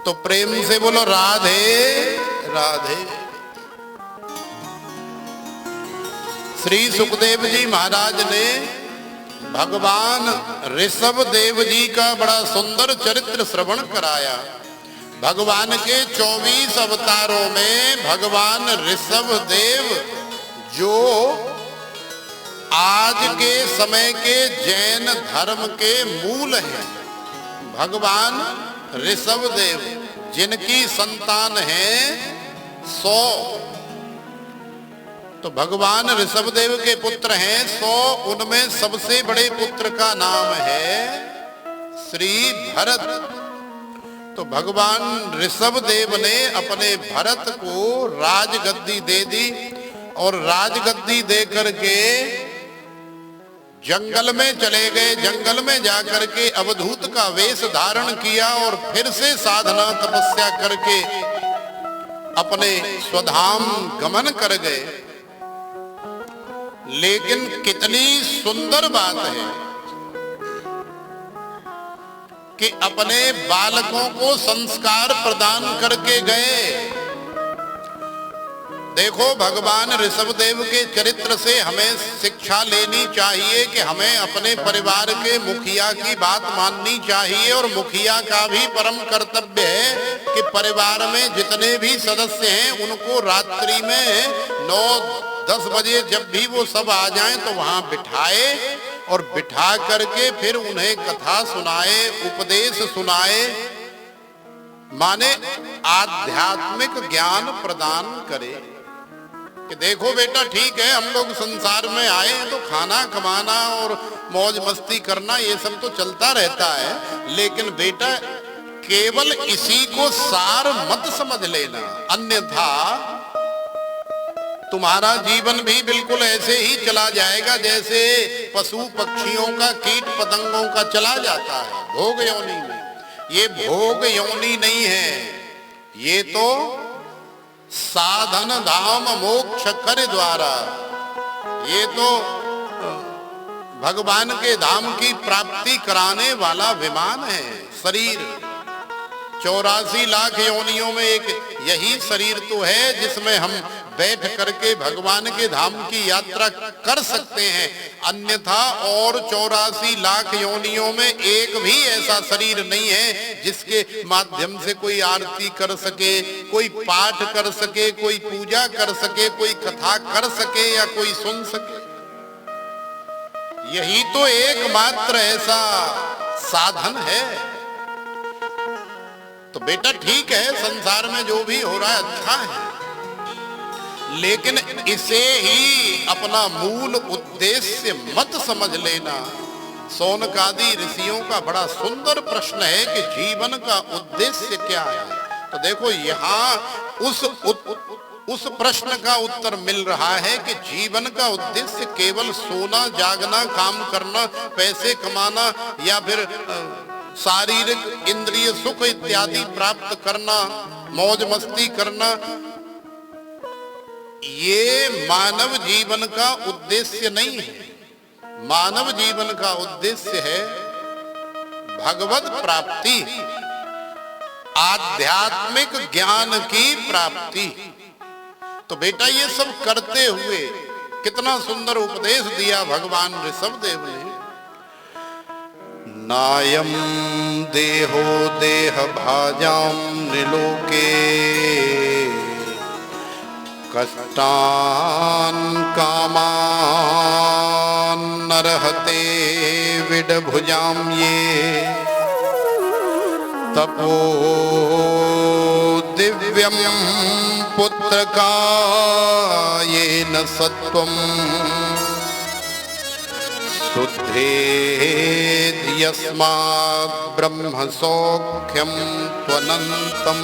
तो प्रेम से बोलो राधे राधे। श्री सुखदेव जी महाराज ने भगवान ऋषभ देव जी का बड़ा सुंदर चरित्र श्रवण कराया। भगवान के 24 अवतारों में भगवान ऋषभ देव जो आज के समय के जैन धर्म के मूल हैं, भगवान ऋषभ देव जिनकी संतान है 100, तो भगवान ऋषभ देव के पुत्र हैं 100। उनमें सबसे बड़े पुत्र का नाम है श्री भरत। तो भगवान ऋषभ देव ने अपने भरत को राजगद्दी दे दी और राजगद्दी दे करके जंगल में चले गए। जंगल में जाकर के अवधूत का वेश धारण किया और फिर से साधना तपस्या करके अपने स्वधाम गमन कर गए। लेकिन कितनी सुंदर बात है कि अपने बालकों को संस्कार प्रदान करके गए। देखो, भगवान ऋषभ देव के चरित्र से हमें शिक्षा लेनी चाहिए कि हमें अपने परिवार के मुखिया की बात माननी चाहिए और मुखिया का भी परम कर्तव्य है कि परिवार में जितने भी सदस्य हैं उनको रात्रि में 9-10 बजे जब भी वो सब आ जाएं तो वहां बिठाए और बिठा करके फिर उन्हें कथा सुनाए, उपदेश सुनाए, माने आध्यात्मिक ज्ञान प्रदान करे कि देखो बेटा, ठीक है, हम लोग संसार में आए हैं तो खाना कमाना और मौज मस्ती करना ये सब तो चलता रहता है, लेकिन बेटा केवल इसी को सार मत समझ लेना, अन्यथा तुम्हारा जीवन भी बिल्कुल ऐसे ही चला जाएगा जैसे पशु पक्षियों का, कीट पतंगों का चला जाता है भोग योनि में। ये भोग योनि नहीं है, ये तो साधन धाम मोक्ष कर द्वारा, ये तो भगवान के धाम की प्राप्ति कराने वाला विमान है शरीर। 84 लाख योनियों में एक यही शरीर तो है जिसमें हम बैठ करके भगवान के धाम की यात्रा कर सकते हैं, अन्यथा और 84 लाख योनियों में एक भी ऐसा शरीर नहीं है जिसके माध्यम से कोई आरती कर सके, कोई पाठ कर सके, कोई पूजा कर सके, कोई कथा कर सके या कोई सुन सके। यही तो एकमात्र ऐसा साधन है। तो बेटा ठीक है, संसार में जो भी हो रहा है अच्छा है, लेकिन इसे ही अपना मूल उद्देश्य मत समझ लेना। शौनकादि ऋषियों का बड़ा सुंदर प्रश्न है कि जीवन का उद्देश्य क्या है। तो देखो, यहाँ उस प्रश्न का उत्तर मिल रहा है कि जीवन का उद्देश्य केवल सोना, जागना, काम करना, पैसे कमाना या फिर शारीरिक इंद्रिय सुख इत्यादि प्राप्त करना, मौज मस्ती करना, ये मानव जीवन का उद्देश्य नहीं है। मानव जीवन का उद्देश्य है भगवत प्राप्ति, आध्यात्मिक ज्ञान की प्राप्ति। तो बेटा ये सब करते हुए कितना सुंदर उपदेश दिया भगवान ऋषभ देव ने। नायम देहो देह भाजाम निलोके कष्टान कामान नरहते विडभुजाम ये तपो दिव्यम पुत्र का ये न सत्वम शुद्धे यस्मात् ब्रह्म सौख्यम त्वनन्तम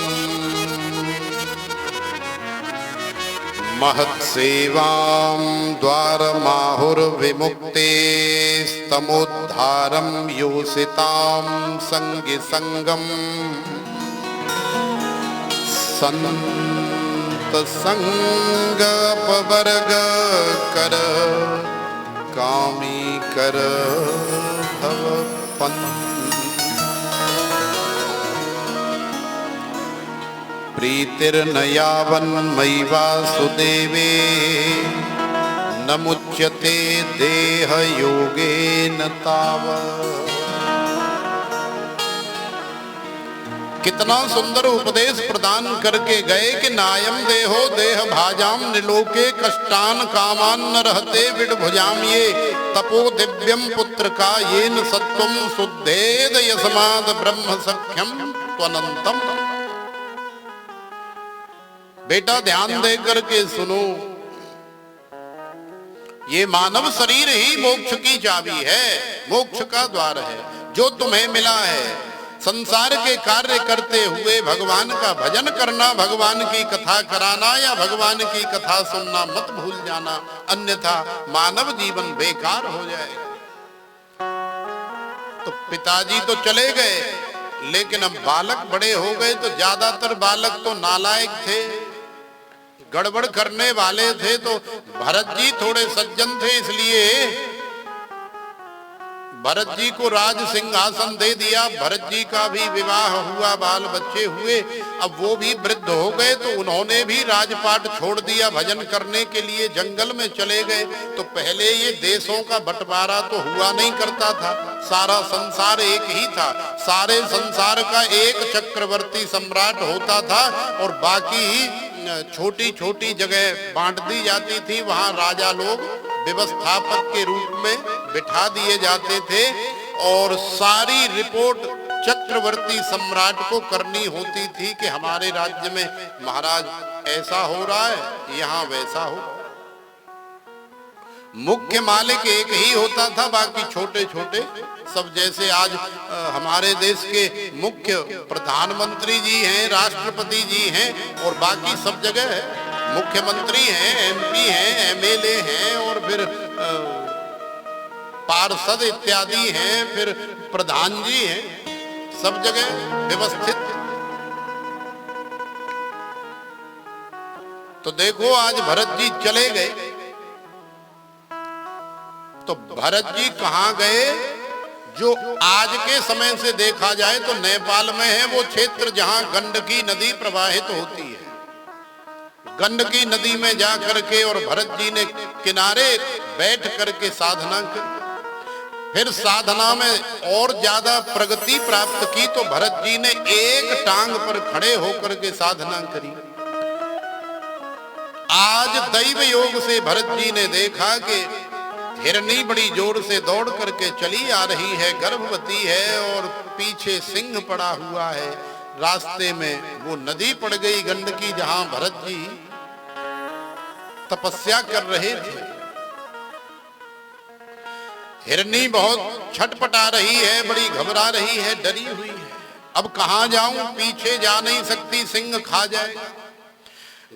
महत्सेवां द्वारमाहुर्विमुक्ते स्तमोद्धारं योषितां संगी संगम संत संग अपवर्ग कर कामी कर भव पंथ। प्रीतिर्न यावन्मयि वासुदेवे न मुच्यते देह योगेन तावत्। कितना सुंदर उपदेश प्रदान करके गए कि नायम देहो देह भाजाम निलोके कष्टान कामान न रहते विडभुजाम ये तपो दिव्यम पुत्र का ये न सत्वम शुद्धेद यस्माद ब्रह्म सख्यम त्वनंतम। बेटा ध्यान दे करके सुनो, ये मानव शरीर ही मोक्ष की चाबी है, मोक्ष का द्वार है। जो तुम्हें मिला है संसार के कार्य करते हुए भगवान का भजन करना, भगवान की कथा कराना या भगवान की कथा सुनना मत भूल जाना, अन्यथा मानव जीवन बेकार हो जाएगा। तो पिताजी तो चले गए, लेकिन अब बालक बड़े हो गए तो ज्यादातर बालक तो नालायक थे, गड़बड़ करने वाले थे। तो भरत जी थोड़े सज्जन थे, इसलिए भरत जी को राज सिंहासन दे दिया। भरत जी का भी विवाह हुआ, बाल बच्चे हुए। अब वो भी वृद्ध हो गए तो उन्होंने भी राजपाट छोड़ दिया, भजन करने के लिए जंगल में चले गए। तो पहले ये देशों का बंटवारा तो हुआ नहीं करता था, सारा संसार एक ही था। सारे संसार का एक चक्रवर्ती सम्राट होता था और बाकी छोटी छोटी जगह बांट दी जाती थी। वहां राजा लोग व्यवस्थापक के रूप में बिठा दिए जाते थे और सारी रिपोर्ट चक्रवर्ती सम्राट को करनी होती थी कि हमारे राज्य में महाराज ऐसा हो रहा है, यहाँ वैसा हो। मुख्य मालिक एक ही होता था, बाकी छोटे छोटे सब, जैसे आज हमारे देश के मुख्य प्रधानमंत्री जी हैं, राष्ट्रपति जी हैं और बाकी सब जगह है, मुख्यमंत्री हैं, एमपी हैं, एमएलए हैं और फिर पार्षद इत्यादि हैं, फिर प्रधान जी हैं, सब जगह व्यवस्थित। तो देखो आज भरत जी चले गए, तो भरत जी कहां गए? जो आज के समय से देखा जाए तो नेपाल में है वो क्षेत्र जहां गंडकी नदी प्रवाहित होती है। गंडकी नदी में जा करके और भरत जी ने किनारे बैठ करके साधना की। फिर साधना में और ज्यादा प्रगति प्राप्त की तो भरत जी ने एक टांग पर खड़े होकर के साधना करी। आज दैव योग से भरत जी ने देखा कि हिरनी बड़ी जोर से दौड़ करके चली आ रही है, गर्भवती है और पीछे सिंह पड़ा हुआ है। रास्ते में वो नदी पड़ गई गंडकी, जहां भरत जी तपस्या कर रहे थे। हिरनी बहुत छटपटा रही है, बड़ी घबरा रही है, डरी हुई है। अब कहां जाऊं, पीछे जा नहीं सकती, सिंह खा जाएगा।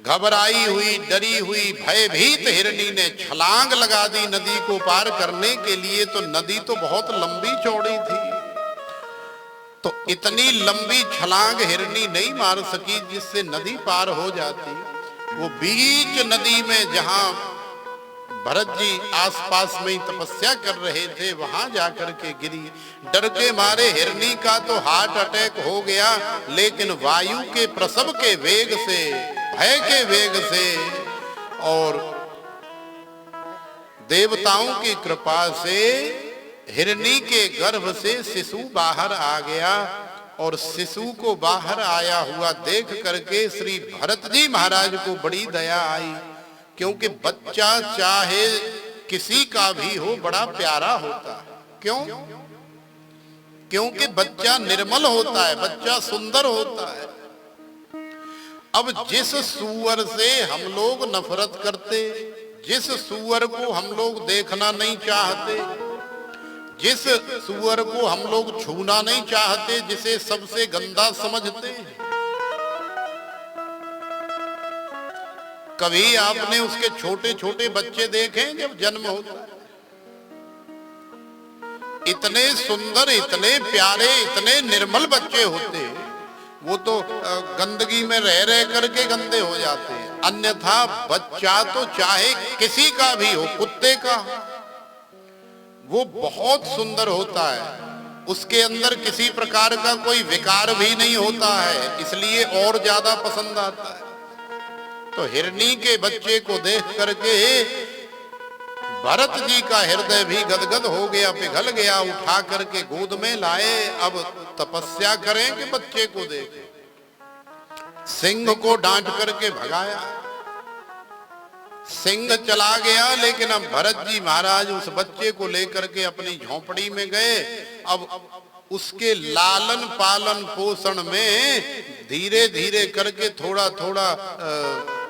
घबराई हुई, डरी हुई, भयभीत हिरनी ने छलांग लगा दी नदी को पार करने के लिए। तो नदी तो बहुत लंबी चौड़ी थी, तो इतनी लंबी छलांग हिरनी नहीं मार सकी जिससे नदी पार हो जाती। वो बीच नदी में जहां भरत जी आसपास में ही तपस्या कर रहे थे वहां जाकर के गिरी। डर के मारे हिरनी का तो हार्ट अटैक हो गया, लेकिन वायु के प्रसव के वेग से, भय के वेग से और देवताओं की कृपा से हिरनी के गर्भ से शिशु बाहर आ गया। और शिशु को बाहर आया हुआ देख करके श्री भरत जी महाराज को बड़ी दया आई, क्योंकि बच्चा चाहे किसी का भी हो बड़ा प्यारा होता है। क्यों? क्योंकि बच्चा निर्मल होता है, बच्चा सुंदर होता है। अब जिस सूअर से हम लोग नफरत करते, जिस सूअर को हम लोग देखना नहीं चाहते, जिस सूअर को हम लोग छूना नहीं चाहते, जिसे सबसे गंदा समझते हैं, कभी आपने उसके छोटे छोटे बच्चे देखे जब जन्म होता है? इतने सुंदर, इतने प्यारे, इतने निर्मल बच्चे होते हैं, वो तो गंदगी में रह रह करके गंदे हो जाते हैं। अन्यथा बच्चा तो चाहे किसी का भी हो, कुत्ते का, वो बहुत सुंदर होता है। उसके अंदर किसी प्रकार का कोई विकार भी नहीं होता है, इसलिए और ज्यादा पसंद आता है। तो हिरनी के बच्चे को देख करके भरत जी का हृदय भी गदगद हो गया, पिघल गया। उठा करके गोद में लाए, अब तपस्या करें कि बच्चे को देखें। सिंह को डांट करके भगाया, सिंह चला गया, लेकिन अब भरत जी महाराज उस बच्चे को लेकर के अपनी झोंपड़ी में गए। अब उसके लालन पालन पोषण में धीरे धीरे करके थोड़ा थोड़ा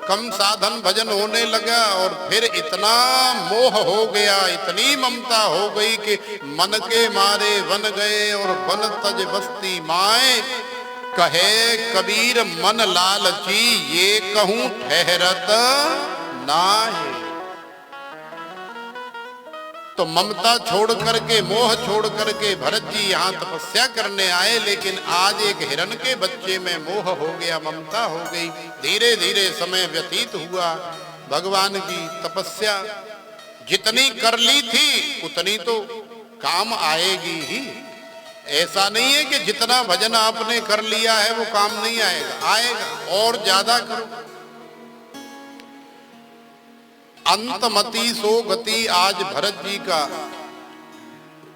कम साधन भजन होने लगा, और फिर इतना मोह हो गया, इतनी ममता हो गई कि मन के मारे वन गए और वन तज बस्ती माए। कहे कबीर मन लालची ये कहूं ठहरत नाहि। तो ममता छोड़ करके, मोह छोड़ करके भरत जी यहाँ तपस्या करने आए, लेकिन आज एक हिरण के बच्चे में मोह हो गया, ममता हो गई। धीरे धीरे समय व्यतीत हुआ। भगवान की तपस्या जितनी कर ली थी उतनी तो काम आएगी ही। ऐसा नहीं है कि जितना भजन आपने कर लिया है वो काम नहीं आएगा, आएगा, और ज्यादा करो। अंतमति सो गति। आज भरत जी का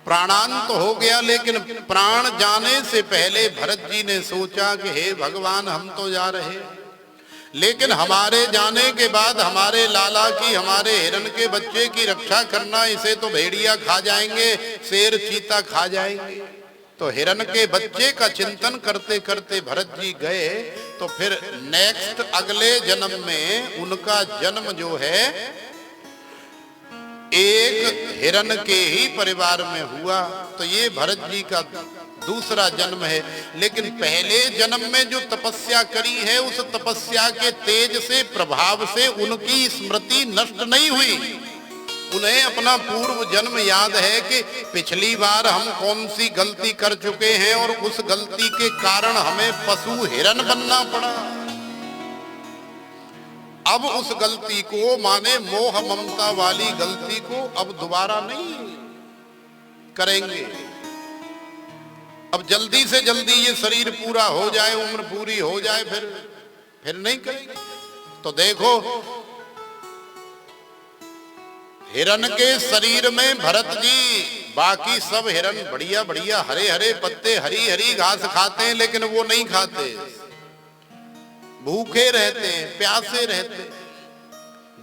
प्राणांत हो गया, लेकिन प्राण जाने से पहले भरत जी ने सोचा कि हे भगवान, हम तो जा रहे, लेकिन हमारे जाने के बाद हमारे लाला की, हमारे हिरण के बच्चे की रक्षा करना। इसे तो भेड़िया खा जाएंगे, शेर चीता खा जाएंगे। तो हिरण के बच्चे का चिंतन करते करते भरत जी गए। तो फिर नेक्स्ट अगले जन्म में उनका जन्म जो है एक हिरण के ही परिवार में हुआ। तो ये भरत जी का दूसरा जन्म है। लेकिन पहले जन्म में जो तपस्या करी है, उस तपस्या के तेज से, प्रभाव से उनकी स्मृति नष्ट नहीं हुई। उन्हें अपना पूर्व जन्म याद है कि पिछली बार हम कौन सी गलती कर चुके हैं, और उस गलती के कारण हमें पशु हिरण बनना पड़ा। अब उस गलती को, माने मोह ममता वाली गलती को, अब दोबारा नहीं करेंगे। अब जल्दी से जल्दी ये शरीर पूरा हो जाए, उम्र पूरी हो जाए, फिर नहीं करेंगे। तो देखो, हिरण के शरीर में भरत जी, बाकी सब हिरण बढ़िया बढ़िया हरे हरे पत्ते, हरी हरी घास खाते हैं, लेकिन वो नहीं खाते। भूखे रहते हैं, प्यासे रहते हैं,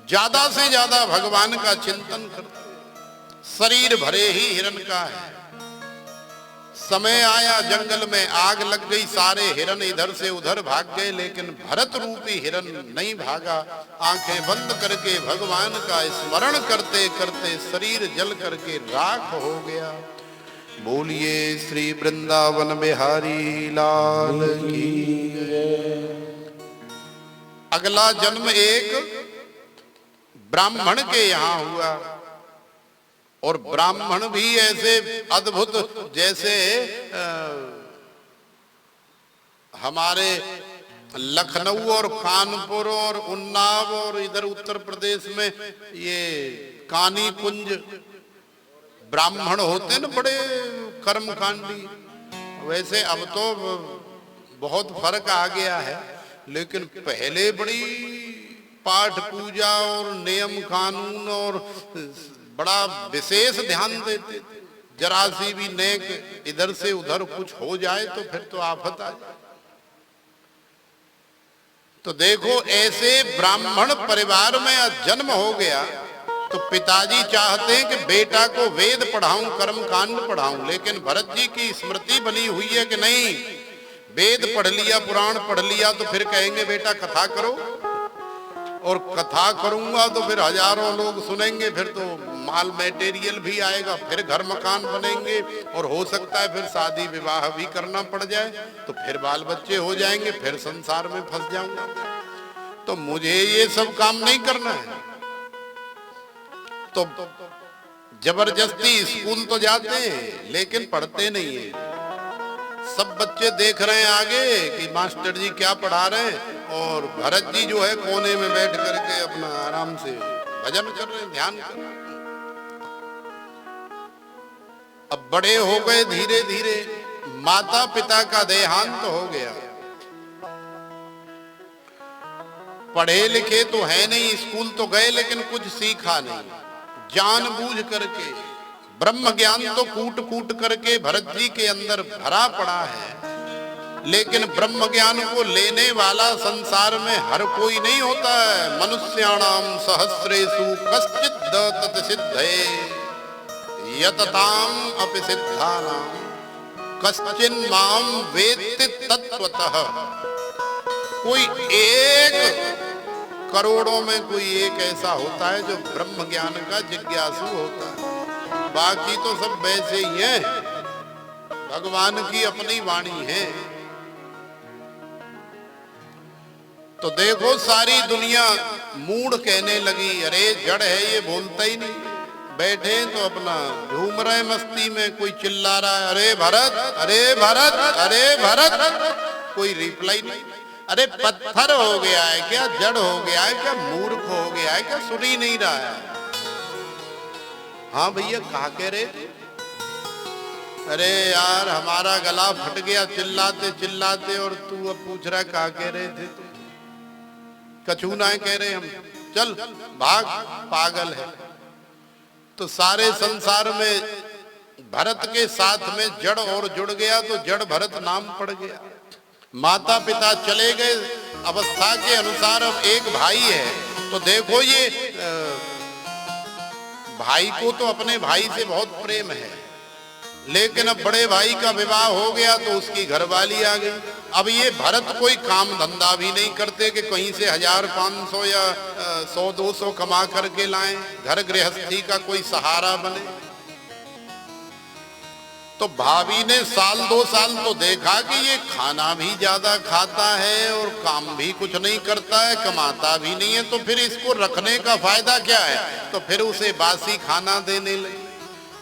ज्यादा से ज्यादा भगवान का चिंतन करते। शरीर भरे ही हिरण का है। समय आया, जंगल में आग लग गई, सारे हिरण इधर से उधर भाग गए, लेकिन भरत रूपी हिरण नहीं भागा। आंखें बंद करके भगवान का स्मरण करते करते शरीर जल करके राख हो गया। बोलिए श्री वृंदावन बिहारी लाल की। अगला जन्म एक ब्राह्मण के यहाँ हुआ, और ब्राह्मण भी ऐसे अद्भुत, जैसे हमारे लखनऊ और कानपुर और उन्नाव और इधर उत्तर प्रदेश में ये कानी कुंज ब्राह्मण होते हैं ना, बड़े कर्मकांडी। वैसे अब तो बहुत फर्क आ गया है, लेकिन पहले बड़ी पाठ पूजा और नियम कानून और बड़ा विशेष ध्यान देते थे। जरा सी भी नेक इधर से उधर कुछ हो जाए तो फिर तो आफत आ जाए। तो देखो, ऐसे ब्राह्मण परिवार में जन्म हो गया, तो पिताजी चाहते हैं कि बेटा को वेद पढ़ाऊं, कर्म कांड पढ़ाऊं, लेकिन भरत जी की स्मृति बनी हुई है कि नहीं, वेद पढ़ लिया, पुराण पढ़ लिया, तो फिर कहेंगे बेटा कथा करो, और कथा करूंगा तो फिर हजारों लोग सुनेंगे, फिर तो माल मटेरियल भी आएगा, फिर घर मकान बनेंगे, और हो सकता है फिर शादी विवाह भी करना पड़ जाए, तो फिर बाल बच्चे हो जाएंगे, फिर संसार में फंस जाऊंगा। तो मुझे ये सब काम नहीं करना है। तो जबरदस्ती स्कूल तो जाते हैं, लेकिन पढ़ते नहीं है। सब बच्चे देख रहे हैं आगे कि मास्टर जी क्या पढ़ा रहे हैं, और भरत जी जो है कोने में बैठ करके अपना आराम से भजन कर रहे हैं, ध्यान कर रहे हैं। अब बड़े हो गए, धीरे धीरे माता पिता का देहांत हो गया। पढ़े लिखे तो है नहीं, स्कूल तो गए लेकिन कुछ सीखा नहीं। जानबूझ करके ब्रह्म ज्ञान तो कूट कूट करके भरत जी के अंदर भरा पड़ा है, लेकिन ब्रह्म ज्ञान को लेने वाला संसार में हर कोई नहीं होता है। मनुष्याणाम सहस्रेषु कश्चित् तत् सिद्धये यतताम अपि सिद्धानाम कश्चिन् माम वेत्ति तत्वतः। कोई एक करोड़ों में कोई एक ऐसा होता है जो ब्रह्म ज्ञान का जिज्ञासु होता है, बाकी तो सब वैसे ही हैं। भगवान की अपनी वाणी है। तो देखो सारी दुनिया मूढ़ कहने लगी, अरे जड़ है ये, बोलता ही नहीं। बैठे तो अपना झूम रहे मस्ती में, कोई चिल्ला रहा है अरे भरत, अरे भरत, अरे भरत, कोई रिप्लाई नहीं। अरे पत्थर हो गया है क्या, जड़ हो गया है क्या, मूर्ख हो गया है क्या, सुन ही नहीं रहा है। हाँ भैया कहा कह रहे थे? अरे यार हमारा गला फट गया चिल्लाते चिल्लाते, और तू अब पूछ रहा कहा कह रहे थे? कछू ना कह रहे हम, चल भाग, पागल है। तो सारे संसार में भरत के साथ में जड़ और जुड़ गया, तो जड़ भरत नाम पड़ गया। माता पिता चले गए, अवस्था के अनुसार अब एक भाई है। तो देखो ये भाई को तो अपने भाई से बहुत प्रेम है, लेकिन अब बड़े भाई का विवाह हो गया तो उसकी घरवाली आ गई। अब ये भरत कोई काम धंधा भी नहीं करते कि कहीं से 1000-500 या 100-200 कमा करके लाएं, घर गृहस्थी का कोई सहारा बने। तो भाभी ने 1-2 साल तो देखा कि ये खाना भी ज्यादा खाता है और काम भी कुछ नहीं करता है, कमाता भी नहीं है, तो फिर इसको रखने का फायदा क्या है? तो फिर उसे बासी खाना देने लगे।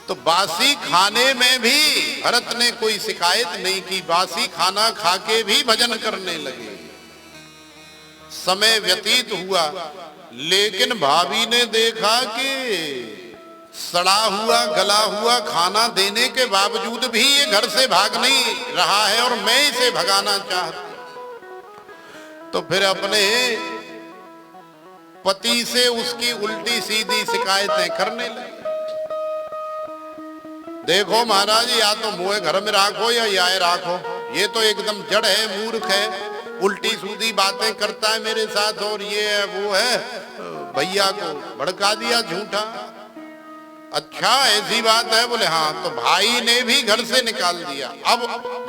तो बासी खाने में भी भरत ने कोई शिकायत नहीं की, बासी खाना खा के भी भजन करने लगे। समय व्यतीत हुआ, लेकिन भाभी ने देखा कि सड़ा हुआ गला हुआ खाना देने के बावजूद भी ये घर से भाग नहीं रहा है और मैं इसे भगाना चाहती। तो फिर अपने पति से उसकी उल्टी सीधी शिकायतें करने लगी। देखो महाराज, या तो मुझे घर में राखो या याए राखो, ये तो एकदम जड़ है, मूर्ख है, उल्टी सीधी बातें करता है मेरे साथ, और ये है वो है। भैया को भड़का दिया झूठा। अच्छा ऐसी बात है? बोले हाँ। तो भाई ने भी घर से निकाल दिया। अब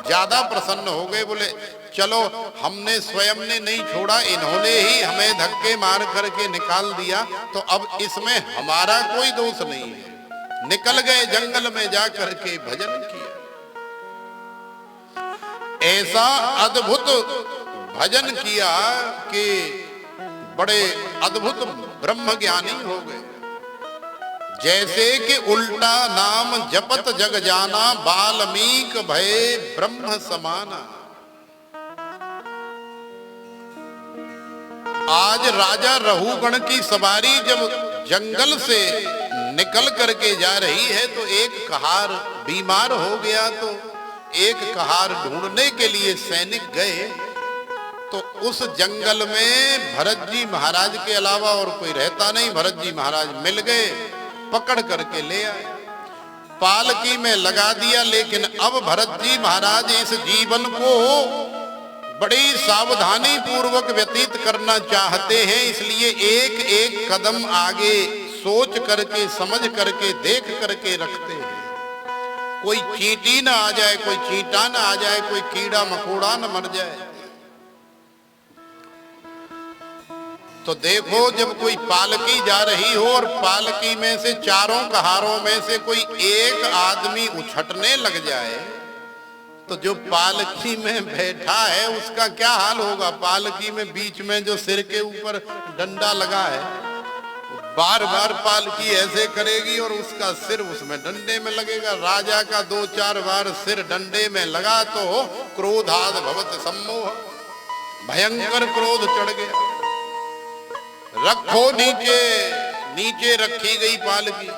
ज्यादा प्रसन्न हो गए, बोले चलो हमने स्वयं ने नहीं छोड़ा, इन्होंने ही हमें धक्के मार करके निकाल दिया, तो अब इसमें हमारा कोई दोष नहीं है। निकल गए जंगल में जा करके भजन किया। ऐसा अद्भुत भजन किया कि बड़े अद्भुत ब्रह्म ज्ञानी हो गए। जैसे कि उल्टा नाम जपत जग जाना, वाल्मीक भय ब्रह्म समाना। आज राजा रहुगण की सवारी जब जंगल से निकल करके जा रही है, तो एक कहार बीमार हो गया, तो एक कहार ढूंढने के लिए सैनिक गए। तो उस जंगल में भरत जी महाराज के अलावा और कोई रहता नहीं। भरत जी महाराज मिल गए, पकड़ करके ले आए, पालकी में लगा दिया। लेकिन अब भरत जी महाराज इस जीवन को बड़ी सावधानी पूर्वक व्यतीत करना चाहते हैं, इसलिए एक एक कदम आगे सोच करके समझ करके देख करके रखते हैं। कोई चींटी ना आ जाए, कोई चींटा ना आ जाए, कोई कीड़ा मकोड़ा न मर जाए। तो देखो जब कोई पालकी जा रही हो और पालकी में से चारों कहारों में से कोई एक आदमी उछटने लग जाए, तो जो पालकी में बैठा है उसका क्या हाल होगा? पालकी में बीच में जो सिर के ऊपर डंडा लगा है, बार बार पालकी ऐसे करेगी और उसका सिर उसमें डंडे में लगेगा। राजा का 2-4 बार सिर डंडे में लगा तो क्रोधाद भवत सम्मोह, भयंकर क्रोध चढ़ गया। रखो नीचे, नीचे रखी गई पालकी।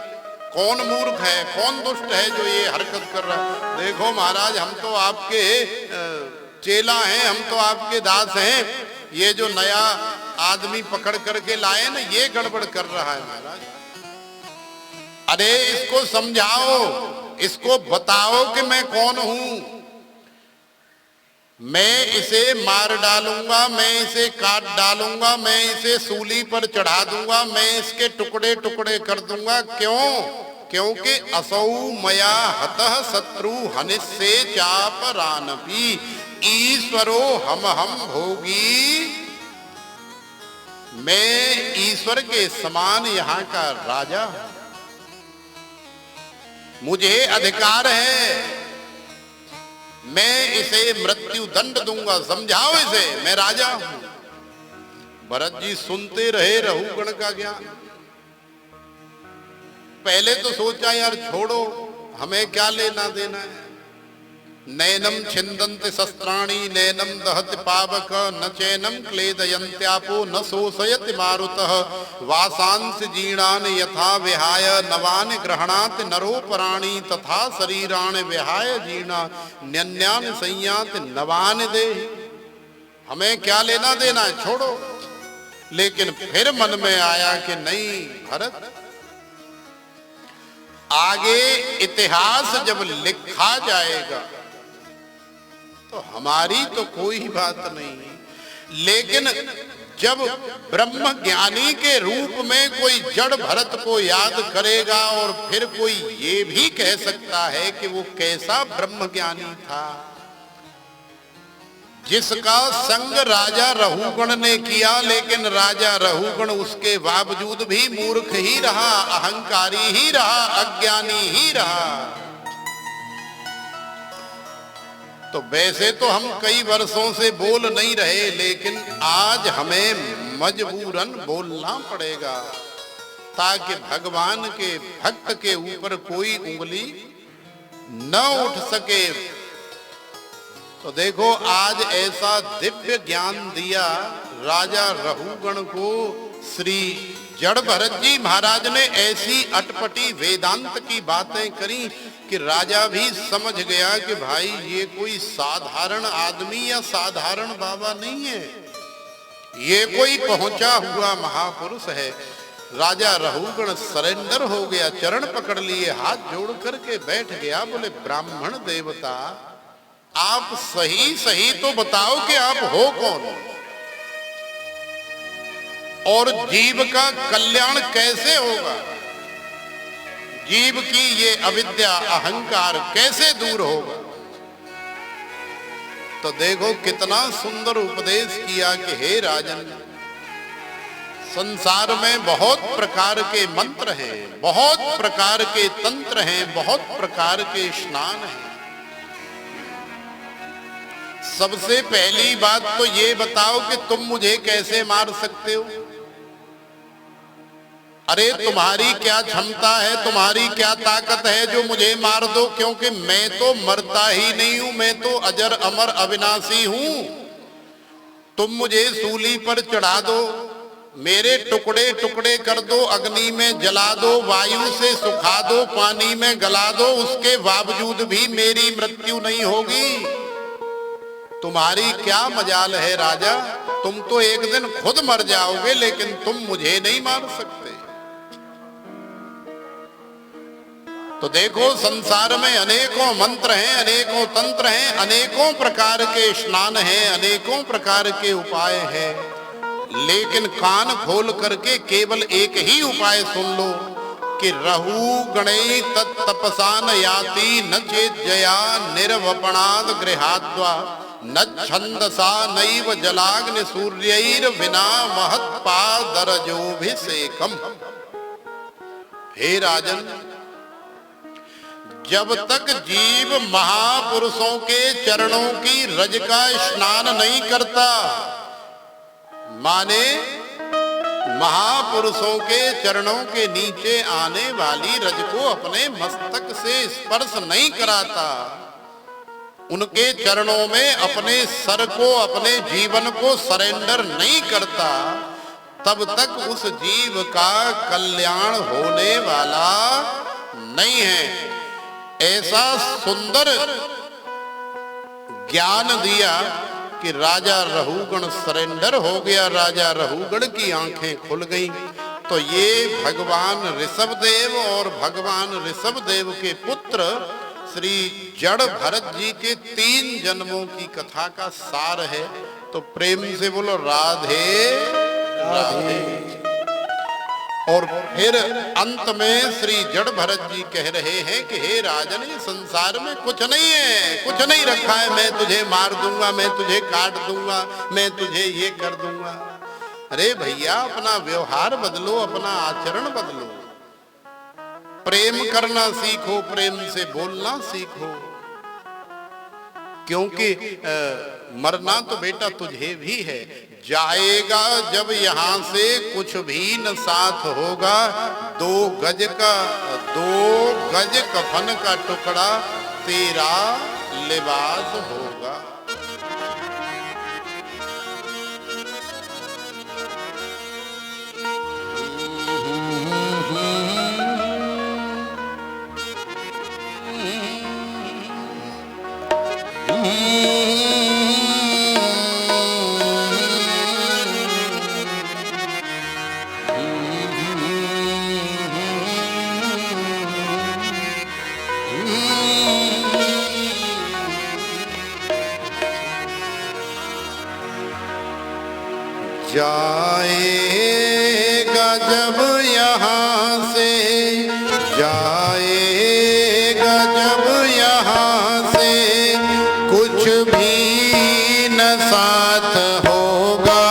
कौन मूर्ख है, कौन दुष्ट है जो ये हरकत कर रहा है? देखो महाराज, हम तो आपके चेला हैं, हम तो आपके दास हैं, ये जो नया आदमी पकड़ करके लाए ना, ये गड़बड़ कर रहा है महाराज। अरे इसको समझाओ, इसको बताओ कि मैं कौन हूं। मैं इसे मार डालूंगा, मैं इसे काट डालूंगा, मैं इसे सूली पर चढ़ा दूंगा, मैं इसके टुकड़े टुकड़े कर दूंगा। क्यों? क्योंकि असौ मया हतः शत्रु हनिस्से चापरानपि ईश्वरो हम भोगी। मैं ईश्वर के समान यहाँ का राजा हूं, मुझे अधिकार है, मैं इसे मृत्यु दंड दूंगा, समझाओ इसे, मैं राजा हूं। भरत जी सुनते रहे रहुगण का ज्ञान। पहले तो सोचा यार छोड़ो, हमें क्या लेना देना है। नैनम छिन्दन्ति शस्त्राणि नैनम दहति पावक न चैनम क्लेदयन्त्यापो न शोषयति मारुतः वासांसि जीर्णानि यथा विहाय नवानि गृह्णाति नरोपराणि तथा शरीराणि विहाय जीर्णा न्यन्यानि संयाति नवानि देहि। हमें क्या लेना देना है, छोड़ो। लेकिन फिर मन में आया कि नहीं भरत, आगे इतिहास जब लिखा जाएगा तो हमारी तो कोई बात नहीं, लेकिन जब ब्रह्म ज्ञानी के रूप में कोई जड़ भरत को याद करेगा और फिर कोई ये भी कह सकता है कि वो कैसा ब्रह्म ज्ञानी था जिसका संग राजा रहुगण ने किया, लेकिन राजा रहुगण उसके बावजूद भी मूर्ख ही रहा, अहंकारी ही रहा, अज्ञानी ही रहा। तो वैसे तो हम कई वर्षों से बोल नहीं रहे, लेकिन आज हमें मजबूरन बोलना पड़ेगा ताकि भगवान के भक्त के ऊपर कोई उंगली न उठ सके। तो देखो आज ऐसा दिव्य ज्ञान दिया राजा रहुगण को श्री जड़ भरत जी महाराज ने, ऐसी अटपटी वेदांत की बातें करी कि राजा भी समझ गया कि भाई ये कोई साधारण आदमी या साधारण बाबा नहीं है, ये कोई पहुंचा हुआ महापुरुष है। राजा रहुगण सरेंडर हो गया, चरण पकड़ लिए, हाथ जोड़ करके बैठ गया। बोले ब्राह्मण देवता, आप सही सही तो बताओ कि आप हो कौन, और जीव का कल्याण कैसे होगा, जीव की ये अविद्या अहंकार कैसे दूर होगा। तो देखो कितना सुंदर उपदेश किया कि हे राजन, संसार में बहुत प्रकार के मंत्र हैं, बहुत प्रकार के तंत्र हैं, बहुत प्रकार के स्नान हैं। सबसे पहली बात तो ये बताओ कि तुम मुझे कैसे मार सकते हो। अरे तुम्हारी क्या क्षमता है, तुम्हारी क्या ताकत है जो मुझे मार दो, क्योंकि मैं तो मरता ही नहीं हूं, मैं तो अजर अमर अविनाशी हूं। तुम मुझे सूली पर चढ़ा दो, मेरे टुकड़े टुकड़े कर दो, अग्नि में जला दो, वायु से सुखा दो, पानी में गला दो, उसके बावजूद भी मेरी मृत्यु नहीं होगी। तुम्हारी क्या मजाल है राजा, तुम तो एक दिन खुद मर जाओगे, लेकिन तुम मुझे नहीं मार सकते। तो देखो संसार में अनेकों मंत्र हैं, अनेकों तंत्र हैं, अनेकों प्रकार के स्नान हैं, अनेकों प्रकार के उपाय हैं, लेकिन कान खोल करके केवल एक ही उपाय सुन लो कि रहुगणै तत्तपसा न याति न चेज्जया निर्वपणाद गृहाद्वा न छंदसा नैव जलाग्नि सूर्यैर विना महत्पादरजोभिषेकम। हे राजन, जब तक जीव महापुरुषों के चरणों की रज का स्नान नहीं करता, माने महापुरुषों के चरणों के नीचे आने वाली रज को अपने मस्तक से स्पर्श नहीं कराता, उनके चरणों में अपने सर को, अपने जीवन को सरेंडर नहीं करता, तब तक उस जीव का कल्याण होने वाला नहीं है। ऐसा सुंदर ज्ञान दिया कि राजा रहुगण सरेंडर हो गया, राजा रहुगण की आंखें खुल गई। तो ये भगवान ऋषभदेव और भगवान ऋषभदेव के पुत्र श्री जड़ भरत जी के 3 जन्मों की कथा का सार है। तो प्रेम से बोलो राधे राधे। और फिर अंत में श्री जड़ भरत जी कह रहे हैं कि हे राजन, ये संसार में कुछ नहीं है, कुछ नहीं रखा है। मैं तुझे मार दूंगा, मैं तुझे काट दूंगा, मैं तुझे ये कर दूंगा। अरे भैया, अपना व्यवहार बदलो, अपना आचरण बदलो, प्रेम करना सीखो, प्रेम से बोलना सीखो। क्योंकि मरना तो बेटा तुझे भी है। जाएगा जब यहाँ से कुछ भी न साथ होगा, 2 गज कफन का टुकड़ा तेरा लिबास होगा। जाएगा जब यहाँ से, जाएगा जब यहाँ से कुछ भी न साथ होगा,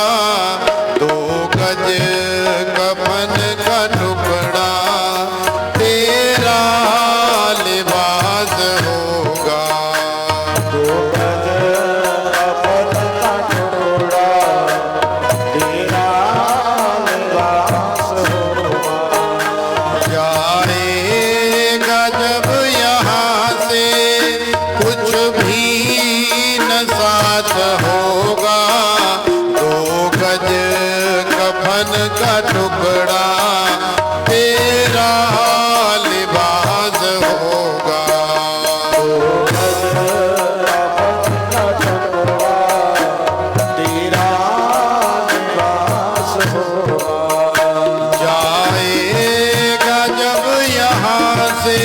2 गज कफन का टुकड़ा तेरा लिबास होगा। 2 गज कफन का टुकड़ा तेरा लिबास होगा। जाएगा जब यहाँ से कुछ भी न साथ होगा, 2 गज कफन का टुकड़ा तेरा लिबास होगा। 2 गज कफन का टुकड़ा तेरा लिबास होगा। जाएगा जब यहाँ से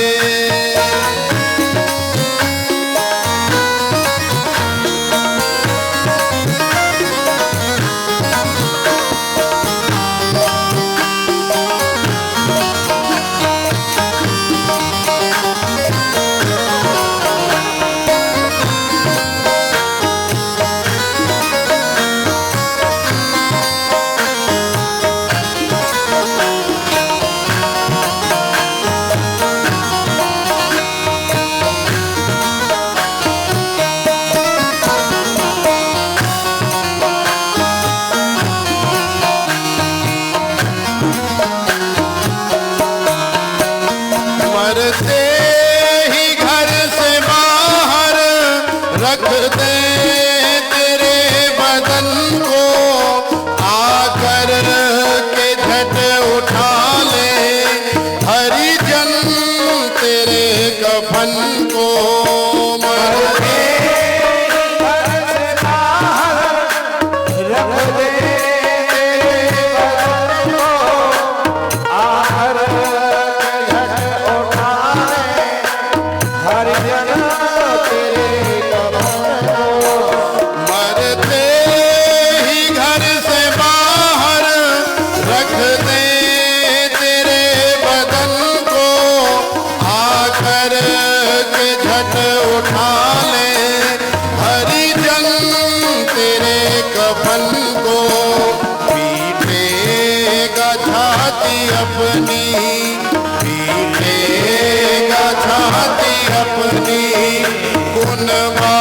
मरते ही घर से बाहर रख दे तेरे बदन को, आकर के झट उठा ले हरिजन तेरे कफन को। मरते घर से बाहर रख दे तेरे बदन को, आकर झट उठा ले हरिजन तेरे कफन को। मरते ही घर से बाहर रख दे तेरे बदन को, आकर के झट उठा ले हरिजन तेरे कफन को। पीटेगा छाती अपनी, पीटेगा छाती अपनी, कुनबा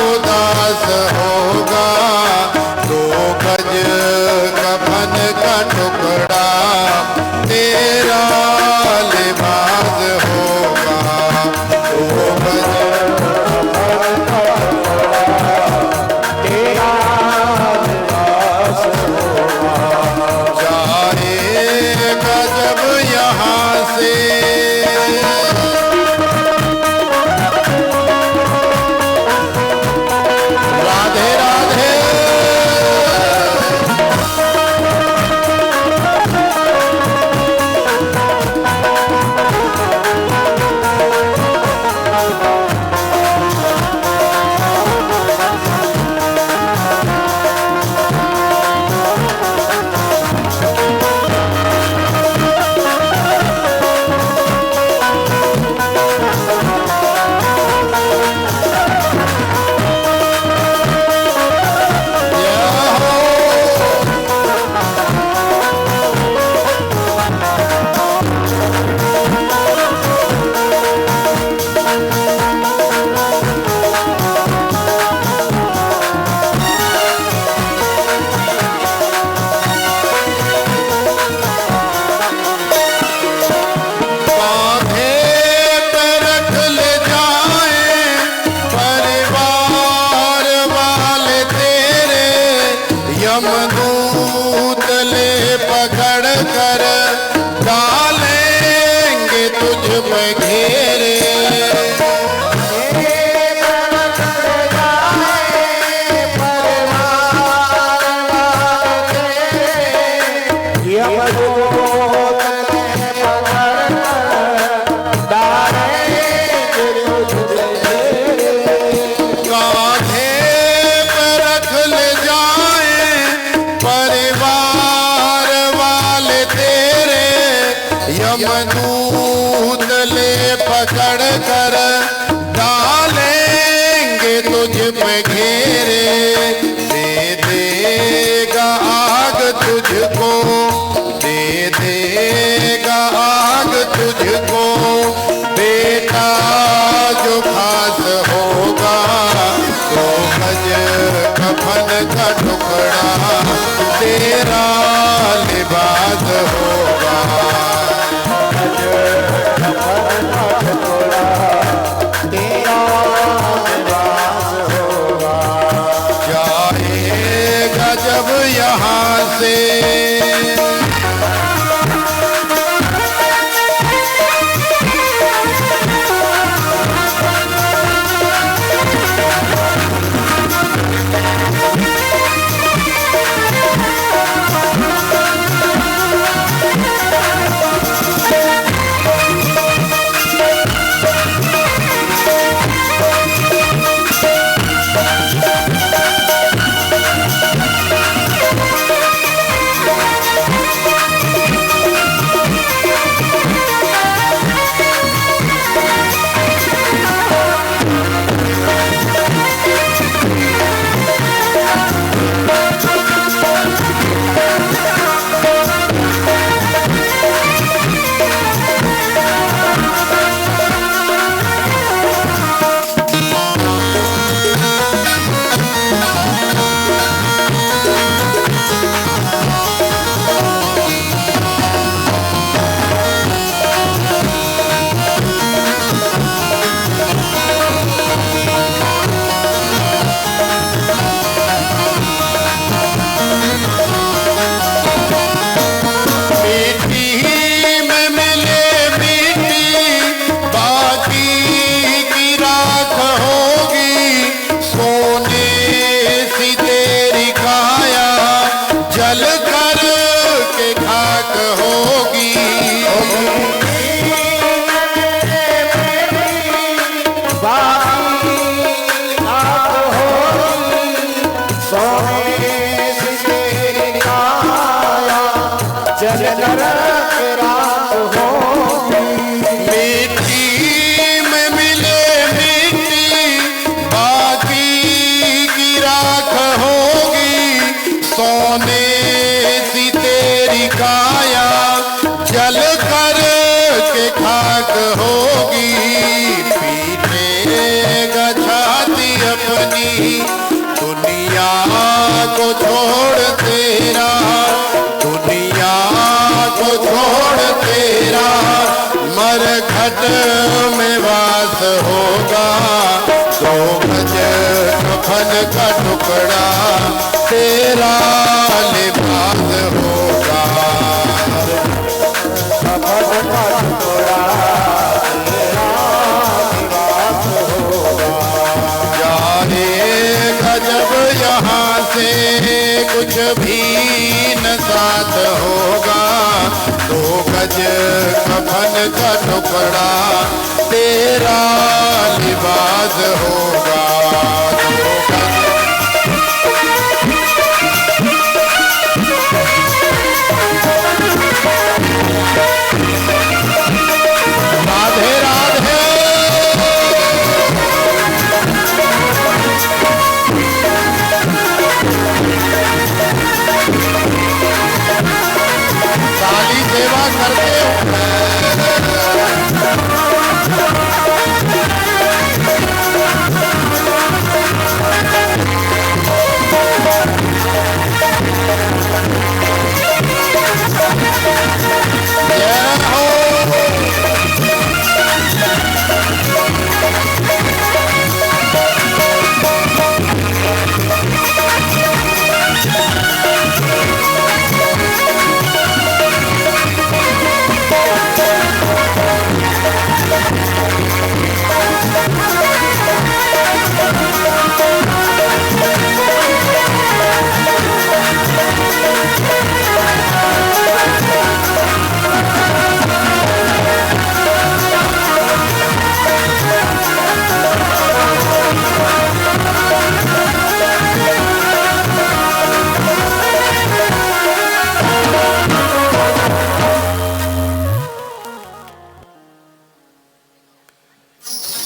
उदास होगा, 2 गज कफन का टुकड़ा तेरा लिबास होगा। 2 गज तेरा लिबास यमदूत ले पकड़ कर डालेंगे तुझ पे घेरे। यमदूत ले पकड़ कर डालेंगे तुझ पे घेरे। दे देगा आग तुझको, दे देगा आग तुझको, बेटा जो खास होगा तो गज कफन का टुकड़ा तेरा लिबास होगा। जाएगा जब यहाँ से दुनिया को छोड़ तेरा, दुनिया को छोड़ तेरा मरघट में वास होगा। तो गज कफन का टुकड़ा तेरा लिबास होगा। कफन का टुकड़ा जब यहाँ से कुछ भी न साथ होगा। तो गज कफन का टुकड़ा तेरा लिबास होगा। राधे राधे। साली सेवा करते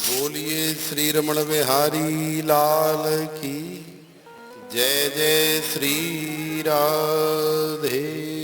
बोलिए श्री रमण बिहारी लाल की जय। जय श्री राधे।